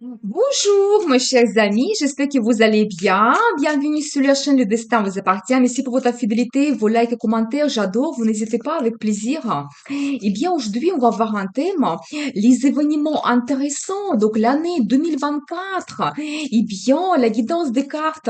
Bonjour, mes chers amis, j'espère que vous allez bien. Bienvenue sur la chaîne Le Destin vous appartient. Merci pour votre fidélité, vos likes et commentaires, j'adore, vous n'hésitez pas, avec plaisir. Eh bien, aujourd'hui, on va voir un thème, les événements intéressants, donc l'année 2024. Eh bien, la guidance des cartes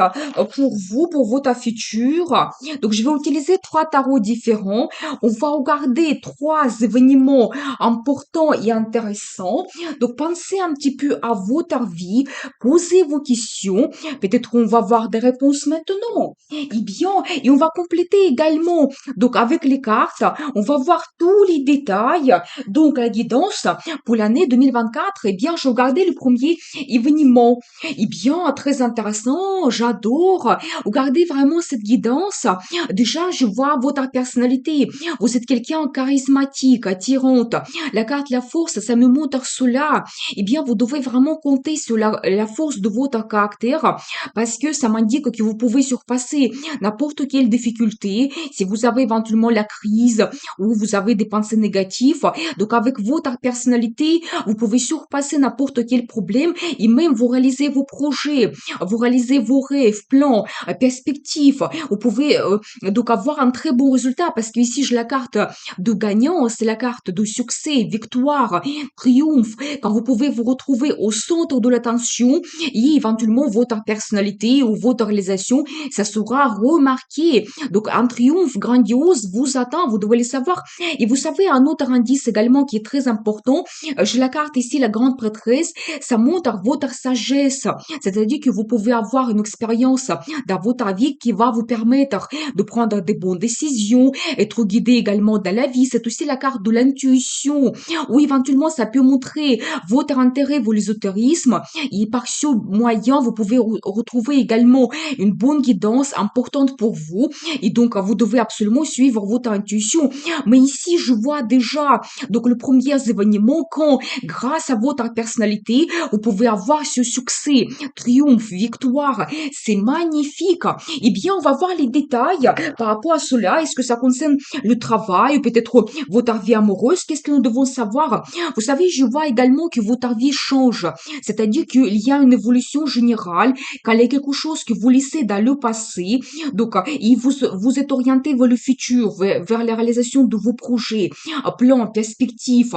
pour vous, pour votre futur. Donc, je vais utiliser trois tarots différents. On va regarder trois événements importants et intéressants. Donc, pensez un petit peu à votre vie, posez vos questions. Peut-être on va voir des réponses maintenant. Eh bien, et on va compléter également. Donc, avec les cartes, on va voir tous les détails. Donc, la guidance pour l'année 2024, eh bien, je regardais le premier événement. Eh bien, très intéressant, j'adore. Regardez vraiment cette guidance. Déjà, je vois votre personnalité. Vous êtes quelqu'un charismatique, attirante. La carte La Force, ça me montre cela. Eh bien, vous devez vraiment compter sur la force de votre caractère parce que ça m'indique que vous pouvez surpasser n'importe quelle difficulté. Si vous avez éventuellement la crise ou vous avez des pensées négatives, donc avec votre personnalité, vous pouvez surpasser n'importe quel problème et même vous réaliser vos projets, vous réaliser vos rêves, plans, perspectives. Vous pouvez donc avoir un très bon résultat parce que ici, j'ai la carte de gagnant, c'est la carte de succès, victoire, triomphe, quand vous pouvez vous retrouver au centre de l'attention et éventuellement votre personnalité ou votre réalisation, ça sera remarqué. Donc un triomphe grandiose vous attend, vous devez le savoir. Et vous savez, un autre indice également qui est très important, j'ai la carte ici, la grande prêtresse, ça montre votre sagesse, c'est-à-dire que vous pouvez avoir une expérience dans votre vie qui va vous permettre de prendre des bonnes décisions, être guidé également dans la vie. C'est aussi la carte de l'intuition, ou éventuellement ça peut montrer votre intérêt pour l'ésotérisme et par ce moyen vous pouvez retrouver également une bonne guidance importante pour vous et donc vous devez absolument suivre votre intuition. Mais ici je vois déjà donc le premier événement quand grâce à votre personnalité vous pouvez avoir ce succès, triomphe, victoire, c'est magnifique. Eh bien on va voir les détails par rapport à cela. Est-ce que ça concerne le travail, peut-être votre vie amoureuse? Qu'est-ce que nous devons savoir? Vous savez, je vois également que votre vie change. C'est-à-dire qu'il y a une évolution générale, qu'il y a quelque chose que vous laissez dans le passé. Donc, et vous êtes orienté vers le futur, vers la réalisation de vos projets, plans, perspectives.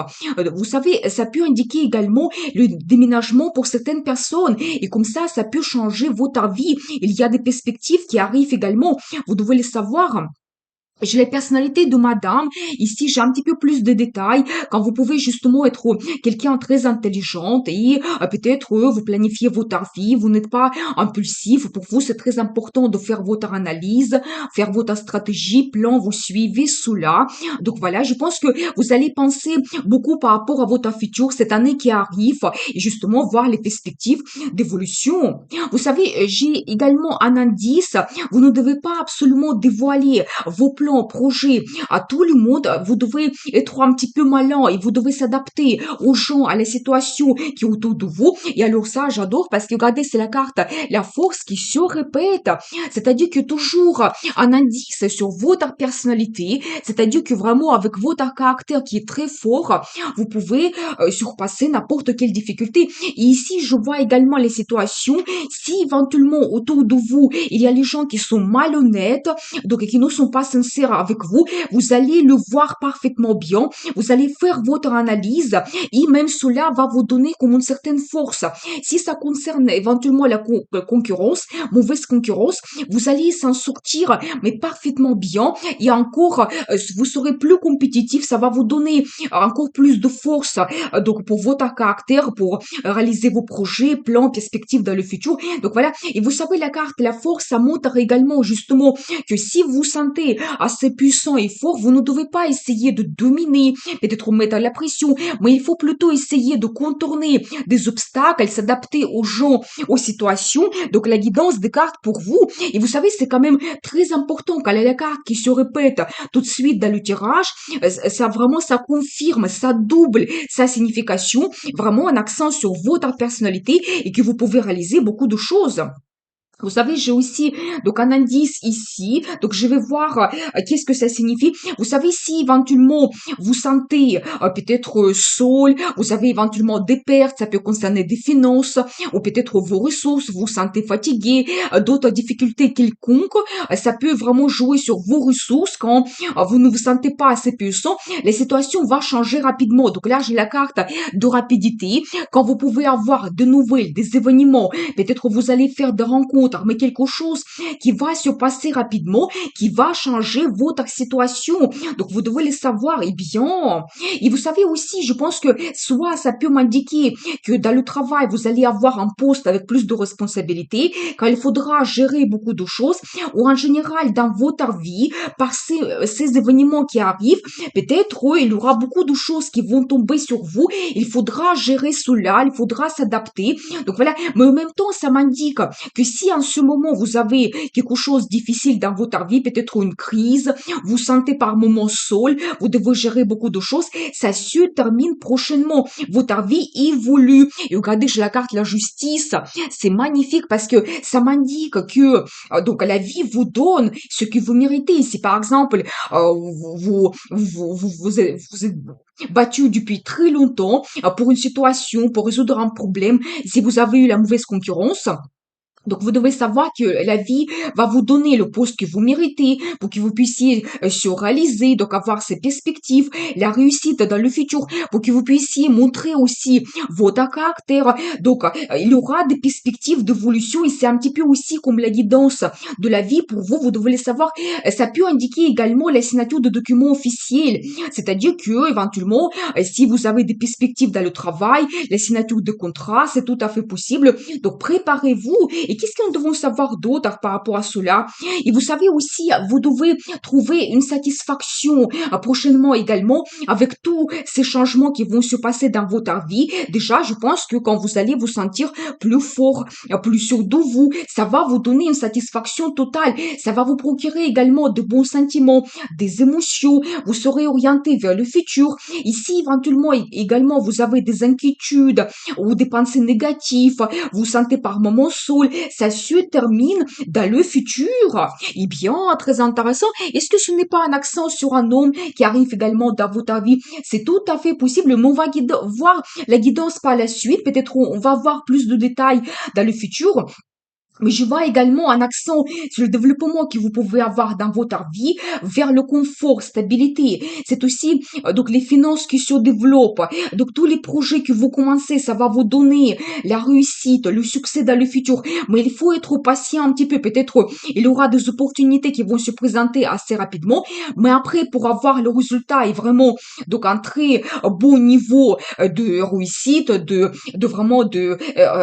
Vous savez, ça peut indiquer également le déménagement pour certaines personnes. Et comme ça peut changer votre vie. Il y a des perspectives qui arrivent également. Vous devez le savoir. J'ai la personnalité de madame. Ici, j'ai un petit peu plus de détails quand vous pouvez justement être quelqu'un très intelligent et peut-être vous planifiez votre vie, vous n'êtes pas impulsif. Pour vous, c'est très important de faire votre analyse, faire votre stratégie, plan, vous suivez cela. Donc voilà, je pense que vous allez penser beaucoup par rapport à votre futur, cette année qui arrive et justement voir les perspectives d'évolution. Vous savez, j'ai également un indice. Vous ne devez pas absolument dévoiler vos plans, projets à tout le monde. Vous devez être un petit peu malin et vous devez s'adapter aux gens, à la situation qui est autour de vous. Et alors ça, j'adore parce que regardez, c'est la carte, la force qui se répète. C'est-à-dire que toujours un indice sur votre personnalité, c'est-à-dire que vraiment avec votre caractère qui est très fort, vous pouvez surpasser n'importe quelle difficulté. Et ici, je vois également les situations, si éventuellement autour de vous, il y a les gens qui sont malhonnêtes, donc qui ne sont pas sincères avec vous, vous allez le voir parfaitement bien, vous allez faire votre analyse et même cela va vous donner comme une certaine force. Si ça concerne éventuellement la concurrence, mauvaise concurrence, vous allez s'en sortir mais parfaitement bien et encore vous serez plus compétitif, ça va vous donner encore plus de force donc pour votre caractère, pour réaliser vos projets, plans, perspectives dans le futur. Donc voilà, et vous savez la carte, la force, ça montre également justement que si vous vous sentez assez puissant et fort, vous ne devez pas essayer de dominer, peut-être mettre la pression, mais il faut plutôt essayer de contourner des obstacles, s'adapter aux gens, aux situations. Donc la guidance des cartes pour vous, et vous savez, c'est quand même très important quand il y a la carte qui se répète tout de suite dans le tirage, ça vraiment, ça confirme, ça double sa signification, vraiment un accent sur votre personnalité et que vous pouvez réaliser beaucoup de choses. Vous savez, j'ai aussi donc un indice ici. Donc je vais voir qu'est-ce que ça signifie. Vous savez, si éventuellement vous sentez peut-être seul, vous avez éventuellement des pertes, ça peut concerner des finances ou peut-être vos ressources, vous vous sentez fatigué, d'autres difficultés quelconques, ça peut vraiment jouer sur vos ressources quand vous ne vous sentez pas assez puissant. La situation va changer rapidement. Donc là, j'ai la carte de rapidité. Quand vous pouvez avoir de nouvelles, des événements, peut-être vous allez faire des rencontres, mais quelque chose qui va se passer rapidement, qui va changer votre situation. Donc vous devez le savoir. Et bien, et vous savez aussi, je pense que soit ça peut m'indiquer que dans le travail, vous allez avoir un poste avec plus de responsabilités, quand il faudra gérer beaucoup de choses, ou en général dans votre vie, par ces événements qui arrivent, peut-être il y aura beaucoup de choses qui vont tomber sur vous. Il faudra gérer cela, il faudra s'adapter. Donc voilà, mais en même temps, ça m'indique que si en ce moment vous avez quelque chose de difficile dans votre vie, peut-être une crise, vous sentez par moments seul, vous devez gérer beaucoup de choses, ça se termine prochainement. Votre vie évolue. Et regardez, j'ai la carte la justice. C'est magnifique parce que ça m'indique que donc la vie vous donne ce que vous méritez. Si par exemple vous êtes battu depuis très longtemps pour une situation, pour résoudre un problème, si vous avez eu la mauvaise concurrence, donc, vous devez savoir que la vie va vous donner le poste que vous méritez pour que vous puissiez se réaliser, donc avoir ces perspectives, la réussite dans le futur, pour que vous puissiez montrer aussi votre caractère. Donc, il y aura des perspectives d'évolution et c'est un petit peu aussi comme la guidance de la vie pour vous. Vous devez le savoir. Ça peut indiquer également la signature de documents officiels. C'est-à-dire que, éventuellement, si vous avez des perspectives dans le travail, la signature de contrat, c'est tout à fait possible. Donc, préparez-vous. Et qu'est-ce que nous devons savoir d'autre par rapport à cela? Et vous savez aussi, vous devez trouver une satisfaction prochainement également avec tous ces changements qui vont se passer dans votre vie. Déjà, je pense que quand vous allez vous sentir plus fort, plus sûr de vous, ça va vous donner une satisfaction totale. Ça va vous procurer également de bons sentiments, des émotions. Vous serez orienté vers le futur. Ici, éventuellement, également, vous avez des inquiétudes ou des pensées négatives. Vous sentez par moments seul. Ça se termine dans le futur. Eh bien, très intéressant. Est-ce que ce n'est pas un accent sur un homme qui arrive également dans votre vie? C'est tout à fait possible, mais on va voir la guidance par la suite. Peut-être on va voir plus de détails dans le futur. Mais je vois également un accent sur le développement que vous pouvez avoir dans votre vie vers le confort, stabilité. C'est aussi donc les finances qui se développent. Donc tous les projets que vous commencez, ça va vous donner la réussite, le succès dans le futur. Mais il faut être patient un petit peu. Peut-être il y aura des opportunités qui vont se présenter assez rapidement. Mais après, pour avoir le résultat et vraiment donc un très bon niveau de réussite, de vraiment de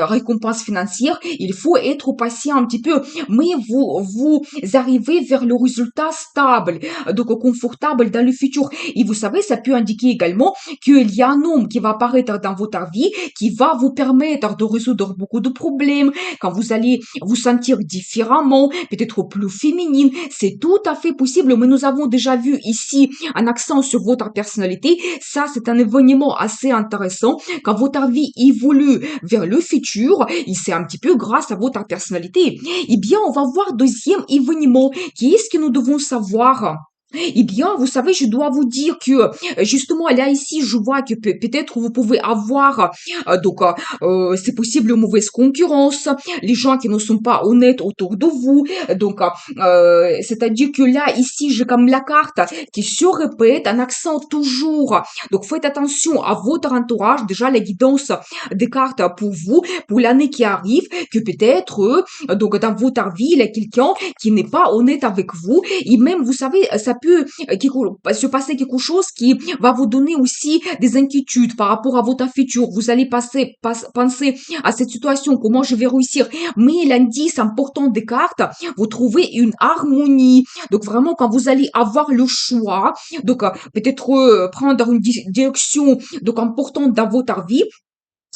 récompense financière, il faut être patient un petit peu, mais vous arrivez vers le résultat stable, donc confortable dans le futur. Et vous savez, ça peut indiquer également qu'il y a un homme qui va apparaître dans votre vie, qui va vous permettre de résoudre beaucoup de problèmes, quand vous allez vous sentir différemment, peut-être plus féminine. C'est tout à fait possible, mais nous avons déjà vu ici un accent sur votre personnalité. Ça, c'est un événement assez intéressant. Quand votre vie évolue vers le futur, et c'est un petit peu grâce à votre personnalité, eh bien, on va voir deuxième événement. Qu'est-ce que nous devons savoir? Eh bien, vous savez, je dois vous dire que justement là ici, je vois que peut-être vous pouvez avoir c'est possible une mauvaise concurrence, les gens qui ne sont pas honnêtes autour de vous. Donc, c'est-à-dire que là ici, j'ai comme la carte qui se répète, un accent toujours. Donc, faites attention à votre entourage. Déjà, la guidance des cartes pour vous, pour l'année qui arrive, que peut-être donc dans votre vie, il y a quelqu'un qui n'est pas honnête avec vous. Et même, vous savez, ça peut se passer quelque chose qui va vous donner aussi des inquiétudes par rapport à votre futur. Vous allez penser à cette situation, comment je vais réussir. Mais l'indice important des cartes, vous trouvez une harmonie. Donc vraiment, quand vous allez avoir le choix, donc peut-être prendre une direction donc importante dans votre vie,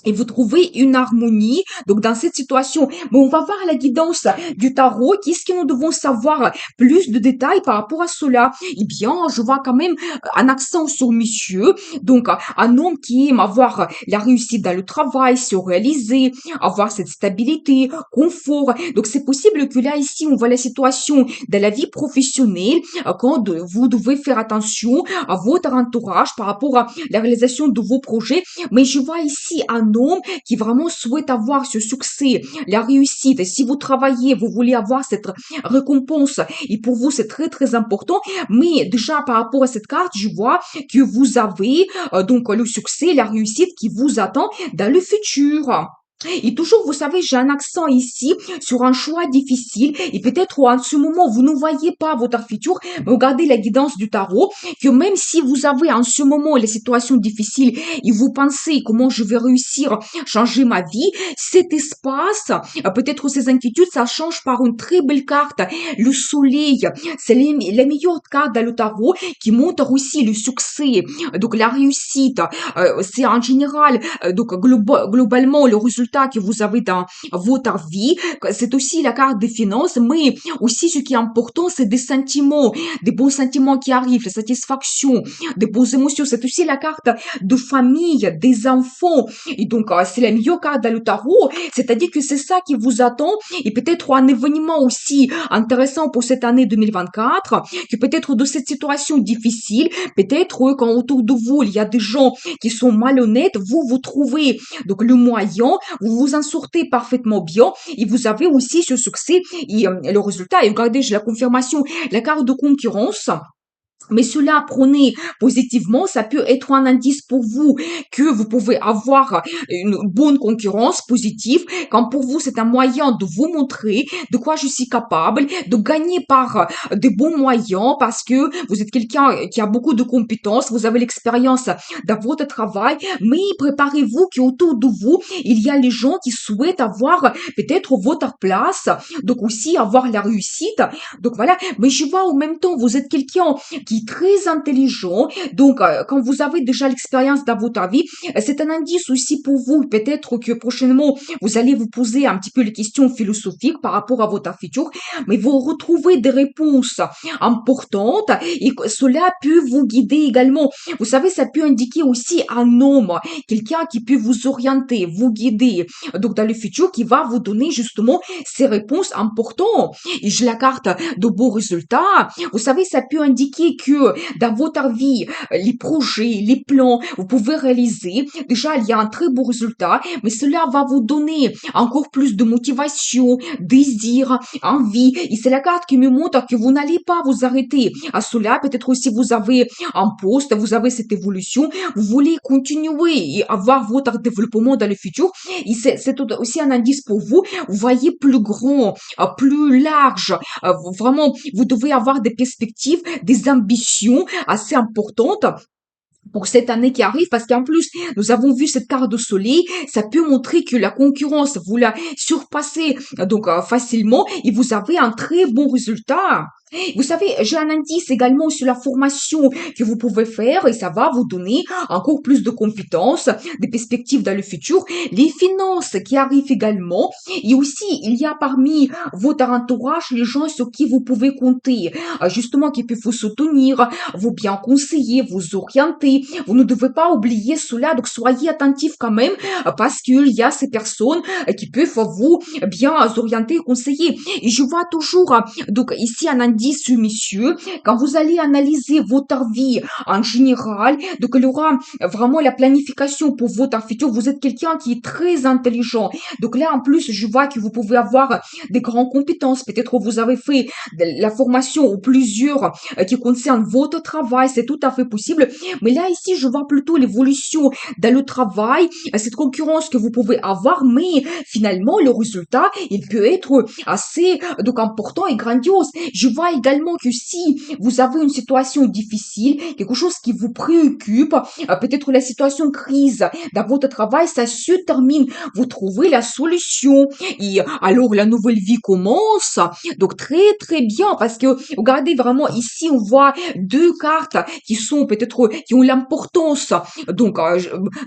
et vous trouvez une harmonie. Donc, dans cette situation, mais on va voir la guidance du tarot. Qu'est-ce que nous devons savoir plus de détails par rapport à cela? Eh bien, je vois quand même un accent sur monsieur. Donc, un homme qui aime avoir la réussite dans le travail, se réaliser, avoir cette stabilité, confort. Donc, c'est possible que là, ici, on voit la situation de la vie professionnelle, quand vous devez faire attention à votre entourage par rapport à la réalisation de vos projets. Mais je vois ici un homme qui vraiment souhaite avoir ce succès, la réussite. Et si vous travaillez, vous voulez avoir cette récompense, et pour vous, c'est très, très important. Mais déjà, par rapport à cette carte, je vois que vous avez donc le succès, la réussite qui vous attend dans le futur. Et toujours, vous savez, j'ai un accent ici sur un choix difficile et peut-être en ce moment, vous ne voyez pas votre futur, mais regardez la guidance du tarot, que même si vous avez en ce moment les situations difficiles et vous pensez comment je vais réussir, changer ma vie, cet espace, peut-être ces inquiétudes, ça change par une très belle carte. Le soleil, c'est la meilleure carte dans le tarot qui montre aussi le succès, donc la réussite. C'est en général, donc globalement, le résultat que vous avez dans votre vie. C'est aussi la carte des finances, mais aussi ce qui est important, c'est des sentiments, des bons sentiments qui arrivent, la satisfaction, des bonnes émotions. C'est aussi la carte de famille, des enfants. Et donc, c'est la meilleure carte dans le tarot. C'est-à-dire que c'est ça qui vous attend. Et peut-être un événement aussi intéressant pour cette année 2024, que peut-être de cette situation difficile, peut-être quand autour de vous, il y a des gens qui sont malhonnêtes, vous trouvez donc le moyen, vous vous en sortez parfaitement bien et vous avez aussi ce succès et le résultat. Et regardez, j'ai la confirmation, la carte de concurrence. Mais cela, prenez positivement, ça peut être un indice pour vous que vous pouvez avoir une bonne concurrence positive, quand pour vous c'est un moyen de vous montrer de quoi je suis capable, de gagner par des bons moyens, parce que vous êtes quelqu'un qui a beaucoup de compétences, vous avez l'expérience dans votre travail, mais préparez-vous qu'autour de vous, il y a les gens qui souhaitent avoir peut-être votre place, donc aussi avoir la réussite. Donc voilà, mais je vois en même temps, vous êtes quelqu'un qui est très intelligent. Donc, quand vous avez déjà l'expérience dans votre vie, c'est un indice aussi pour vous. Peut-être que prochainement, vous allez vous poser un petit peu les questions philosophiques par rapport à votre futur, mais vous retrouvez des réponses importantes et cela peut vous guider également. Vous savez, ça peut indiquer aussi un homme, quelqu'un qui peut vous orienter, vous guider, donc dans le futur, qui va vous donner justement ces réponses importantes. Et j'ai la carte de beaux résultats. Vous savez, ça peut indiquer que dans votre vie, les projets, les plans, vous pouvez réaliser. Déjà, il y a un très beau résultat, mais cela va vous donner encore plus de motivation, désir, envie. Et c'est la carte qui me montre que vous n'allez pas vous arrêter à cela. Peut-être aussi vous avez un poste, vous avez cette évolution, vous voulez continuer et avoir votre développement dans le futur. Et c'est aussi un indice pour vous. Vous voyez plus grand, plus large. Vraiment, vous devez avoir des perspectives, des ambitions assez importantes pour cette année qui arrive, parce qu'en plus, nous avons vu cette carte de soleil, ça peut montrer que la concurrence, vous la surpassez donc facilement et vous avez un très bon résultat. Vous savez, j'ai un indice également sur la formation que vous pouvez faire et ça va vous donner encore plus de compétences, des perspectives dans le futur, les finances qui arrivent également et aussi il y a parmi votre entourage les gens sur qui vous pouvez compter, justement qui peuvent vous soutenir, vous bien conseiller, vous orienter. Vous ne devez pas oublier cela, donc soyez attentifs quand même, parce qu'il y a ces personnes qui peuvent vous bien orienter et conseiller. Et je vois toujours, donc ici un indice, messieurs, quand vous allez analyser votre vie en général, donc il y aura vraiment la planification pour votre futur. Vous êtes quelqu'un qui est très intelligent. Donc là, en plus, je vois que vous pouvez avoir des grandes compétences. Peut-être vous avez fait de la formation ou plusieurs qui concernent votre travail. C'est tout à fait possible. Mais là, ici, je vois plutôt l'évolution dans le travail, cette concurrence que vous pouvez avoir, mais finalement, le résultat, il peut être assez donc important et grandiose. Je vois voit également que si vous avez une situation difficile, quelque chose qui vous préoccupe, peut-être la situation crise dans votre travail, ça se termine. Vous trouvez la solution et alors la nouvelle vie commence. Donc très très bien parce que regardez vraiment ici on voit deux cartes qui sont peut-être qui ont l'importance donc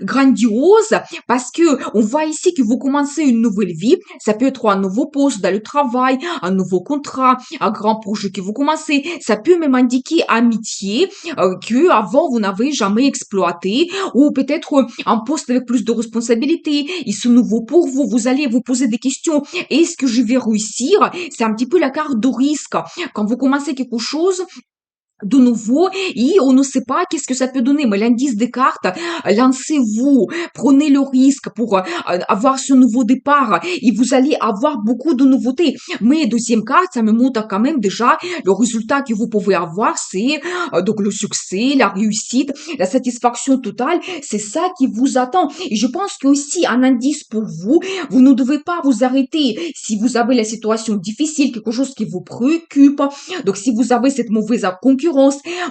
grandiose parce que on voit ici que vous commencez une nouvelle vie. Ça peut être un nouveau poste dans le travail, un nouveau contrat, un grand projet que vous commencez. Ça peut même indiquer amitié que avant vous n'avez jamais exploité ou peut-être un poste avec plus de responsabilités. Et c'est nouveau pour vous. Vous allez vous poser des questions. Est-ce que je vais réussir? C'est un petit peu la carte de risque. Quand vous commencez quelque chose, de nouveau et on ne sait pas qu'est-ce que ça peut donner. Mais l'indice des cartes, lancez-vous, prenez le risque pour avoir ce nouveau départ et vous allez avoir beaucoup de nouveautés. Mais deuxième carte, ça me montre quand même déjà le résultat que vous pouvez avoir, c'est donc le succès, la réussite, la satisfaction totale. C'est ça qui vous attend. Et je pense que aussi un indice pour vous, vous ne devez pas vous arrêter. Si vous avez la situation difficile, quelque chose qui vous préoccupe, donc si vous avez cette mauvaise concurrence,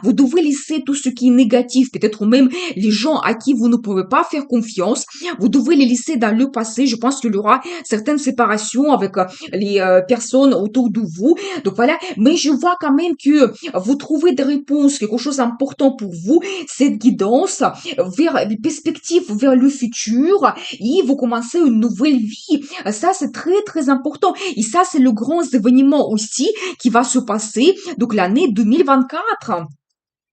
vous devez laisser tout ce qui est négatif, peut-être même les gens à qui vous ne pouvez pas faire confiance, vous devez les laisser dans le passé. Je pense qu'il y aura certaines séparations avec les personnes autour de vous. Donc voilà, mais je vois quand même que vous trouvez des réponses, quelque chose d'important pour vous, cette guidance vers les perspectives, vers le futur, et vous commencez une nouvelle vie. Ça, c'est très, très important. Et ça, c'est le grand événement aussi qui va se passer, donc l'année 2024.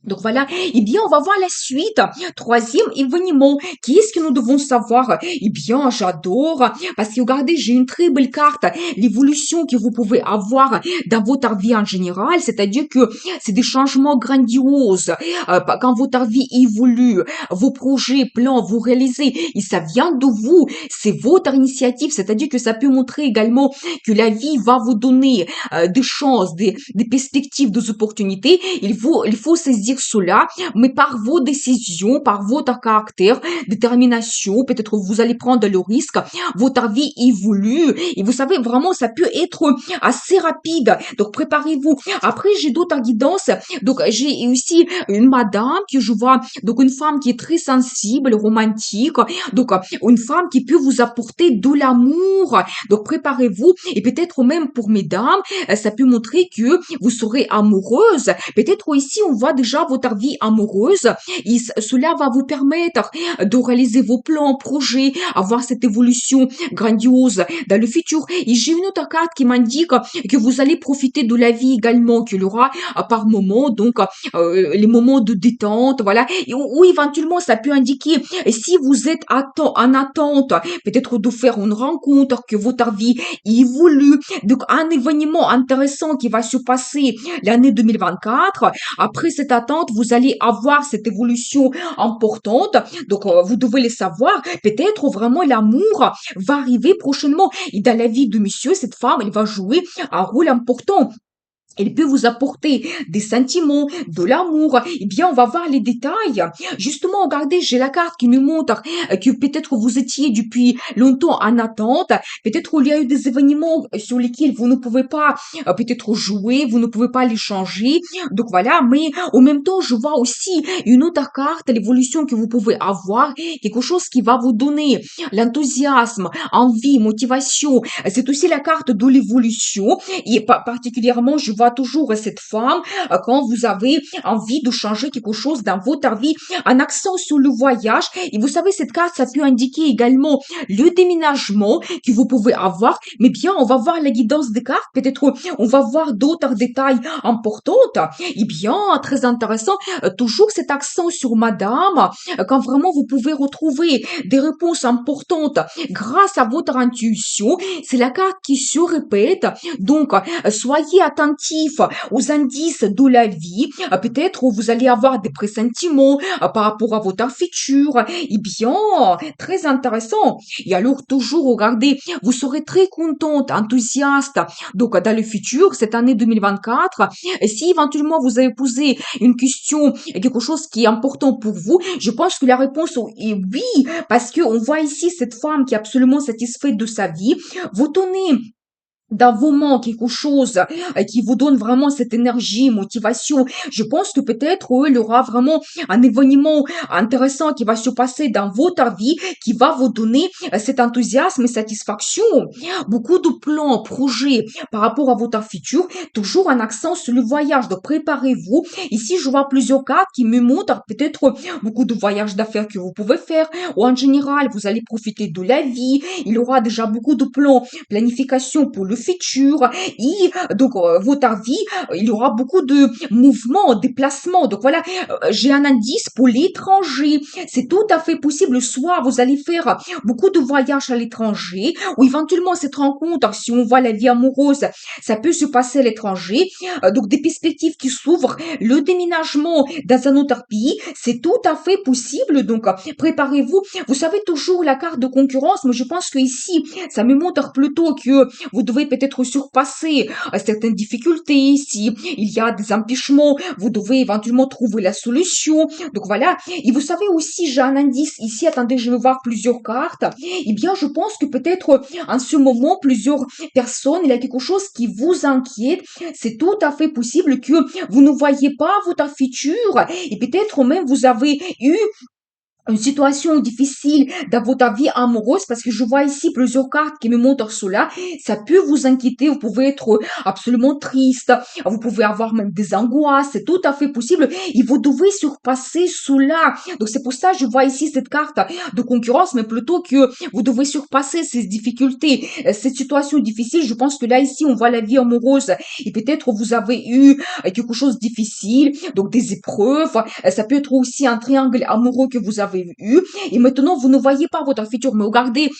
Donc voilà, eh bien, on va voir la suite. Troisième événement, qu'est-ce que nous devons savoir? Eh bien, j'adore, parce que regardez, j'ai une très belle carte, l'évolution que vous pouvez avoir dans votre vie en général, c'est-à-dire que c'est des changements grandioses. Quand votre vie évolue, vos projets, plans, vous réalisez, et ça vient de vous, c'est votre initiative, c'est-à-dire que ça peut montrer également que la vie va vous donner des chances, des perspectives, des opportunités. Il faut saisir cela, mais par vos décisions, par votre caractère, détermination, peut-être vous allez prendre le risque, votre vie évolue, et vous savez, vraiment, ça peut être assez rapide, donc préparez-vous. Après, j'ai d'autres guidances, donc j'ai aussi une madame que je vois, donc une femme qui est très sensible, romantique, donc une femme qui peut vous apporter de l'amour, donc préparez-vous, et peut-être même pour mesdames, ça peut montrer que vous serez amoureuse, peut-être ici on voit déjà votre vie amoureuse et cela va vous permettre de réaliser vos plans, projets, avoir cette évolution grandiose dans le futur. Et j'ai une autre carte qui m'indique que vous allez profiter de la vie également, qu'il y aura par moments, donc les moments de détente, voilà, et ou éventuellement ça peut indiquer si vous êtes en attente, peut-être de faire une rencontre, que votre vie évolue, donc un événement intéressant qui va se passer l'année 2024. Après cette attente, vous allez avoir cette évolution importante. Donc, vous devez le savoir. Peut-être vraiment l'amour va arriver prochainement. Et dans la vie de monsieur, cette femme, elle va jouer un rôle important. Elle peut vous apporter des sentiments, de l'amour. Eh bien, on va voir les détails. Justement, regardez, j'ai la carte qui nous montre que peut-être vous étiez depuis longtemps en attente. Peut-être il y a eu des événements sur lesquels vous ne pouvez pas peut-être jouer, vous ne pouvez pas les changer. Donc voilà, mais en même temps, je vois aussi une autre carte, l'évolution que vous pouvez avoir, quelque chose qui va vous donner l'enthousiasme, envie, motivation. C'est aussi la carte de l'évolution. Et particulièrement, je vois toujours cette femme quand vous avez envie de changer quelque chose dans votre vie, un accent sur le voyage. Et vous savez, cette carte, ça peut indiquer également le déménagement que vous pouvez avoir. Mais bien, on va voir la guidance des cartes. Peut-être on va voir d'autres détails importants. Et bien, très intéressant, toujours cet accent sur madame, quand vraiment vous pouvez retrouver des réponses importantes grâce à votre intuition. C'est la carte qui se répète. Donc, soyez attentifs aux indices de la vie. Peut-être vous allez avoir des pressentiments par rapport à votre futur. Eh bien, très intéressant. Et alors, toujours, regardez, vous serez très contente, enthousiaste. Donc, dans le futur, cette année 2024, et si éventuellement vous avez posé une question, quelque chose qui est important pour vous, je pense que la réponse est oui, parce que on voit ici cette femme qui est absolument satisfaite de sa vie. Vous tenez dans vos mains quelque chose qui vous donne vraiment cette énergie, motivation. Je pense que peut-être il y aura vraiment un événement intéressant qui va se passer dans votre vie, qui va vous donner cet enthousiasme et satisfaction. Beaucoup de plans, projets par rapport à votre futur, toujours un accent sur le voyage. Donc préparez-vous. Ici, je vois plusieurs cartes qui me montrent peut-être beaucoup de voyages d'affaires que vous pouvez faire, ou en général, vous allez profiter de la vie. Il y aura déjà beaucoup de plans, planification pour le futur. Et donc, votre vie, il y aura beaucoup de mouvements, déplacements. Donc voilà, j'ai un indice pour l'étranger. C'est tout à fait possible. Soit vous allez faire beaucoup de voyages à l'étranger, ou éventuellement cette rencontre, si on voit la vie amoureuse, ça peut se passer à l'étranger. Donc des perspectives qui s'ouvrent, le déménagement dans un autre pays, c'est tout à fait possible. Donc préparez-vous. Vous savez toujours la carte de concurrence, mais je pense que ici, ça me montre plutôt que vous devez peut-être surpasser certaines difficultés. Si il y a des empêchements, vous devez éventuellement trouver la solution. Donc voilà. Et vous savez aussi, j'ai un indice ici. Attendez, je vais voir plusieurs cartes. Eh bien, je pense que peut-être en ce moment, plusieurs personnes, il y a quelque chose qui vous inquiète. C'est tout à fait possible que vous ne voyez pas votre futur et peut-être même vous avez eu une situation difficile dans votre vie amoureuse parce que je vois ici plusieurs cartes qui me montrent cela. Ça peut vous inquiéter, vous pouvez être absolument triste, vous pouvez avoir même des angoisses, c'est tout à fait possible et vous devez surpasser cela. Donc c'est pour ça que je vois ici cette carte de concurrence, mais plutôt que vous devez surpasser ces difficultés, cette situation difficile. Je pense que là ici on voit la vie amoureuse et peut-être vous avez eu quelque chose de difficile, donc des épreuves. Ça peut être aussi un triangle amoureux que vous avez eu et maintenant vous ne voyez pas votre futur, mais regardez,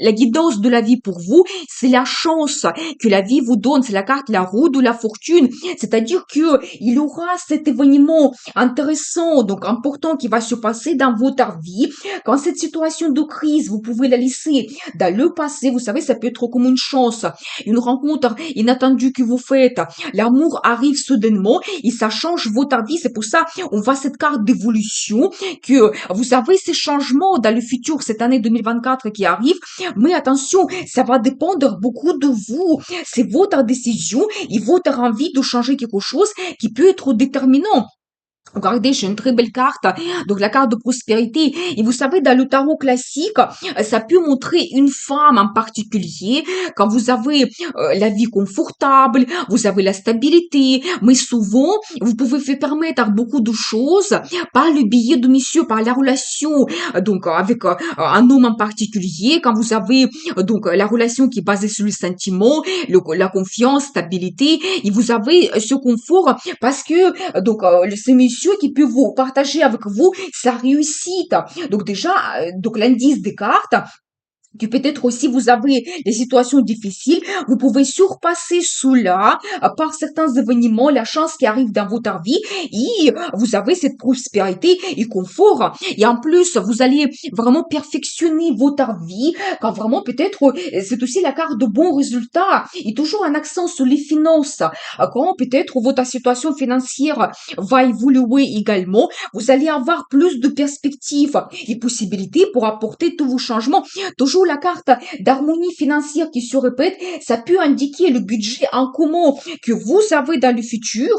la guidance de la vie pour vous, c'est la chance que la vie vous donne, c'est la carte la roue de la fortune, c'est-à-dire que il y aura cet événement intéressant, donc important qui va se passer dans votre vie. Quand cette situation de crise, vous pouvez la laisser dans le passé, vous savez, ça peut être comme une chance, une rencontre inattendue que vous faites, l'amour arrive soudainement et ça change votre vie. C'est pour ça on voit cette carte d'évolution que vous savez ces changements dans le futur, cette année 2024 qui arrive. Mais attention, ça va dépendre beaucoup de vous. C'est votre décision et votre envie de changer quelque chose qui peut être déterminant. Regardez, j'ai une très belle carte, donc la carte de prospérité. Et vous savez, dans le tarot classique, ça peut montrer une femme en particulier. Quand vous avez la vie confortable, vous avez la stabilité, mais souvent, vous pouvez faire permettre à beaucoup de choses par le biais de monsieur, par la relation, donc avec un homme en particulier. Quand vous avez donc la relation qui est basée sur le sentiment, la confiance, stabilité, et vous avez ce confort parce que ce monsieur qui peut vous partager avec vous sa réussite. Donc déjà, donc l'indice des cartes, que peut-être aussi vous avez des situations difficiles, vous pouvez surpasser cela par certains événements, la chance qui arrive dans votre vie et vous avez cette prospérité et confort. Et en plus, vous allez vraiment perfectionner votre vie quand vraiment peut-être c'est aussi la carte de bons résultats et toujours un accent sur les finances. Quand peut-être votre situation financière va évoluer également, vous allez avoir plus de perspectives et possibilités pour apporter tous vos changements. Toujours la carte d'harmonie financière qui se répète, ça peut indiquer le budget en commun que vous avez dans le futur.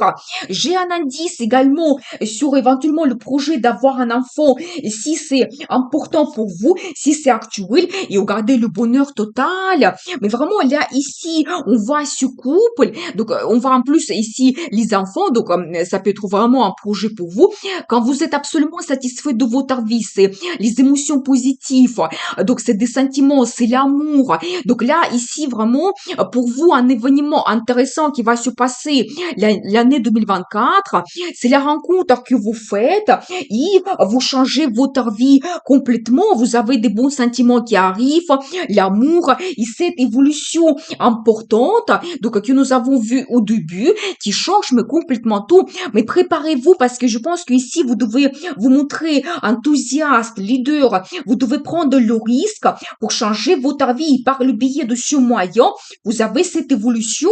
J'ai un indice également sur éventuellement le projet d'avoir un enfant, et si c'est important pour vous, si c'est actuel, et regardez le bonheur total. Mais vraiment, là, ici, on voit ce couple, donc on voit en plus ici les enfants, donc ça peut être vraiment un projet pour vous. Quand vous êtes absolument satisfait de votre vie, c'est les émotions positives, donc c'est des sentiments, c'est l'amour. Donc là, ici, vraiment, pour vous, un événement intéressant qui va se passer l'année 2024, c'est la rencontre que vous faites et vous changez votre vie complètement. Vous avez des bons sentiments qui arrivent, l'amour et cette évolution importante, donc que nous avons vu au début, qui change mais complètement tout. Mais préparez-vous parce que je pense qu'ici, vous devez vous montrer enthousiaste, leader. Vous devez prendre le risque pour changer votre vie par le biais de ce moyen. Vous avez cette évolution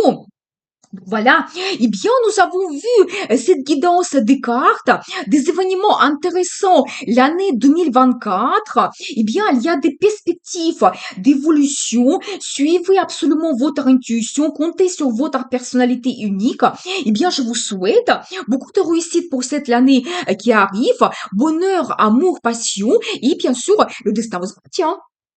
Voilà. Eh bien, nous avons vu cette guidance des cartes, des événements intéressants l'année 2024. Eh bien, il y a des perspectives d'évolution. Suivez absolument votre intuition, comptez sur votre personnalité unique. Eh bien, je vous souhaite beaucoup de réussite pour cette année qui arrive. Bonheur, amour, passion et bien sûr, le destin vous appartient.